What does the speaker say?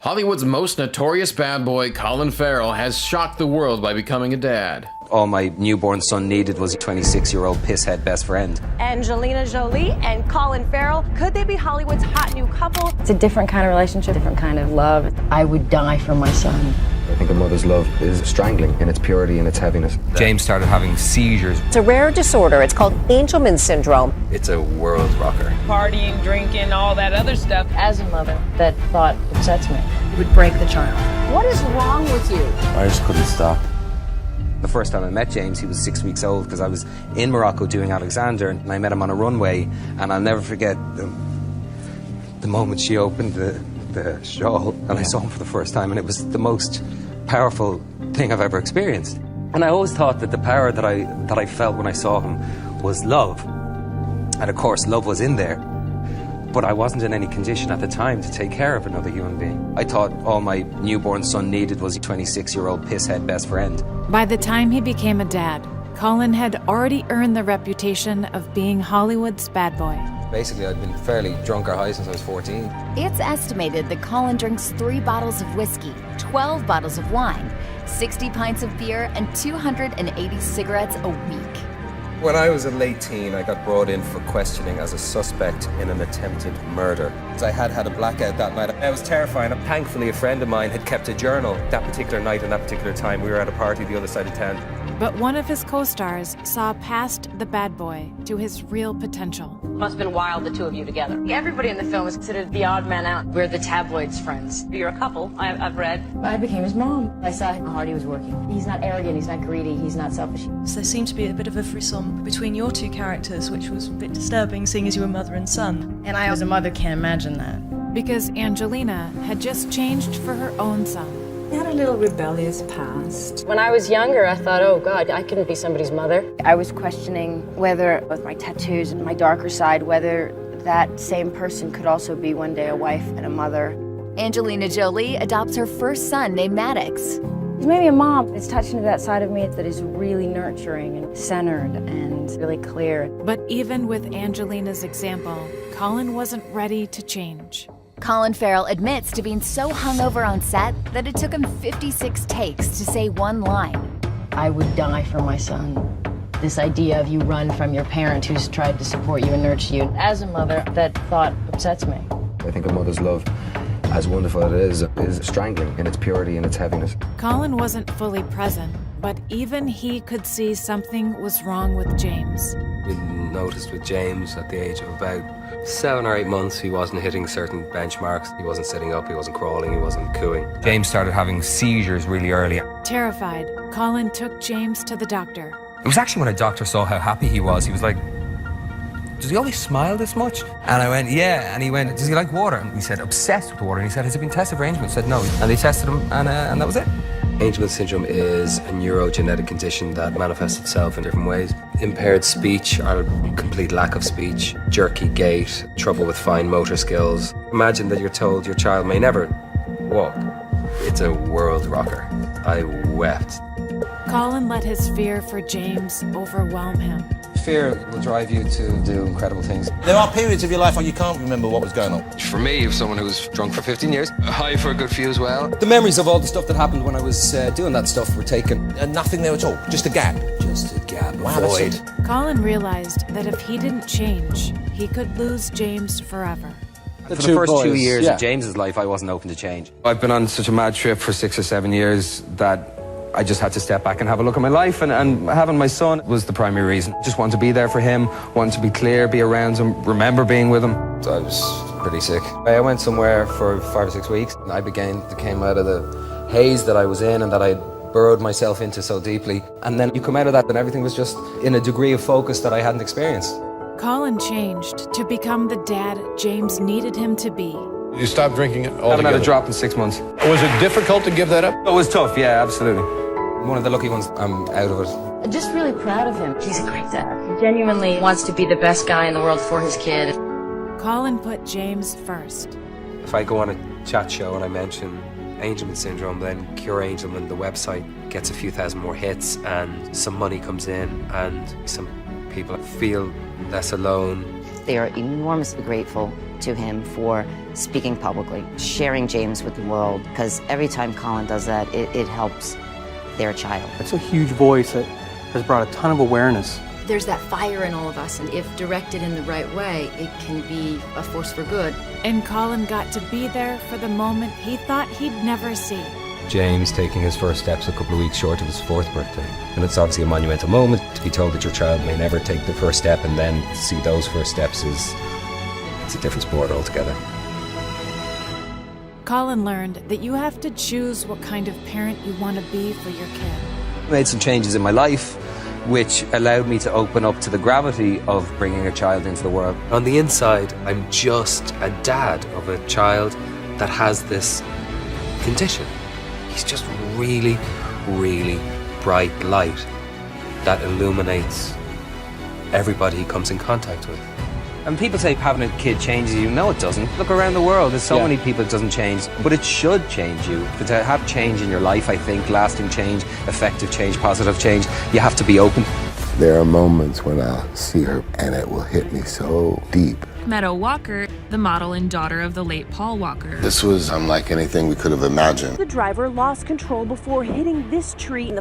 Hollywood's most notorious bad boy, Colin Farrell, has shocked the world by becoming a dad. All my newborn son needed was a 26-year-old pisshead best friend. Angelina Jolie and Colin Farrell, could they be Hollywood's hot new couple? It's a different kind of relationship, different kind of love. I would die for my son. I think a mother's love is strangling in its purity and its heaviness. James started having seizures. It's a rare disorder. It's called Angelman syndrome. It's a world rocker. Partying, drinking, all that other stuff. As a mother, that thought upsets me. It would break the child. What is wrong with you? I just couldn't stop. The first time I met James, he was 6 weeks old because I was in Morocco doing Alexander, and I met him on a runway, and I'll never forget the moment she opened the shawl and I saw him for the first time, and it was the most powerful thing I've ever experienced. And I always thought that the power that I felt when I saw him was love. And of course, love was in there, but I wasn't in any condition at the time to take care of another human being. I thought all my newborn son needed was a 26-year-old pisshead best friend. By the time he became a dad, Colin had already earned the reputation of being Hollywood's bad boy. Basically, I'd been fairly drunk or high since I was 14. It's estimated that Colin drinks 3 bottles of whiskey, 12 bottles of wine, 60 pints of beer, and 280 cigarettes a week. When I was a late teen, I got brought in for questioning as a suspect in an attempted murder. I had a blackout that night. I was terrified. Thankfully, a friend of mine had kept a journal that particular night and that particular time. We were at a party the other side of town. But one of his co-stars saw past the bad boy to his real potential. Must have been wild, the two of you together. Everybody in the film is considered the odd man out. We're the tabloids' friends. You're a couple, I've read. I became his mom. I saw how hard he was working. He's not arrogant, he's not greedy, he's not selfish. So there seemed to be a bit of a frisson between your two characters, which was a bit disturbing, seeing as you were mother and son. And I, as a mother, can't imagine that. Because Angelina had just changed for her own son. He had a little rebellious past. When I was younger, I thought, oh God, I couldn't be somebody's mother. I was questioning whether, with my tattoos and my darker side, whether that same person could also be one day a wife and a mother. Angelina Jolie adopts her first son named Maddox. He's maybe a mom. It's touching to that side of me that is really nurturing and centered and really clear. But even with Angelina's example, Colin wasn't ready to change. Colin Farrell admits to being so hungover on set that it took him 56 takes to say one line. I would die for my son. This idea of you run from your parent who's tried to support you and nurture you. As a mother, that thought upsets me. I think a mother's love, as wonderful as it is strangling in its purity and its heaviness. Colin wasn't fully present, but even he could see something was wrong with James. We noticed with James at the age of about 7 or 8 months, he wasn't hitting certain benchmarks. He wasn't sitting up, he wasn't crawling, he wasn't cooing. James started having seizures really early. Terrified, Colin took James to the doctor. It was actually when a doctor saw how happy he was like, does he always smile this much? And I went, yeah. And he went, does he like water? And he said, obsessed with water. And he said, has it been tested for Angelman? I said, no. And they tested him, and that was it. Angelman syndrome is a neurogenetic condition that manifests itself in different ways. Impaired speech or complete lack of speech, jerky gait, trouble with fine motor skills. Imagine that you're told your child may never walk. It's a world rocker. I wept. Colin let his fear for James overwhelm him. Fear will drive you to do incredible things. There are periods of your life when you can't remember what was going on. For me, if someone who was drunk for 15 years, high for a good few as well. The memories of all the stuff that happened when I was doing that stuff were taken. And nothing there at all, just a gap. Just a gap, wow, a void. Colin realized that if he didn't change, he could lose James forever. For the first 2 years of James's life, I wasn't open to change. I've been on such a mad trip for 6 or 7 years that I just had to step back and have a look at my life, and having my son was the primary reason. Just wanted to be there for him, wanted to be clear, be around him, remember being with him. I was pretty sick. I went somewhere for 5 or 6 weeks. I came out of the haze that I was in and that I burrowed myself into so deeply. And then you come out of that and everything was just in a degree of focus that I hadn't experienced. Colin changed to become the dad James needed him to be. You stopped drinking altogether? I haven't had a drop in 6 months. Was it difficult to give that up? It was tough, yeah, absolutely. One of the lucky ones, I'm out of it. I'm just really proud of him. He's a great dad. He genuinely wants to be the best guy in the world for his kid. Colin put James first. If I go on a chat show and I mention Angelman syndrome, then Cure Angelman, the website, gets a few thousand more hits and some money comes in and some people feel less alone. They are enormously grateful to him for speaking publicly, sharing James with the world, because every time Colin does that, it helps their child. It's a huge voice that has brought a ton of awareness. There's that fire in all of us, and if directed in the right way, it can be a force for good. And Colin got to be there for the moment he thought he'd never see. James taking his first steps a couple of weeks short of his 4th birthday. And it's obviously a monumental moment. To be told that your child may never take the first step and then see those first steps it's a different sport altogether. Colin learned that you have to choose what kind of parent you want to be for your kid. I made some changes in my life, which allowed me to open up to the gravity of bringing a child into the world. On the inside, I'm just a dad of a child that has this condition. He's just really, really bright light that illuminates everybody he comes in contact with. And people say having a kid changes you. No, it doesn't. Look around the world. There's so many people it doesn't change. But it should change you. But to have change in your life, I think, lasting change, effective change, positive change, you have to be open. There are moments when I'll see her and it will hit me so deep. Meadow Walker, the model and daughter of the late Paul Walker. This was unlike anything we could have imagined. The driver lost control before hitting this tree in the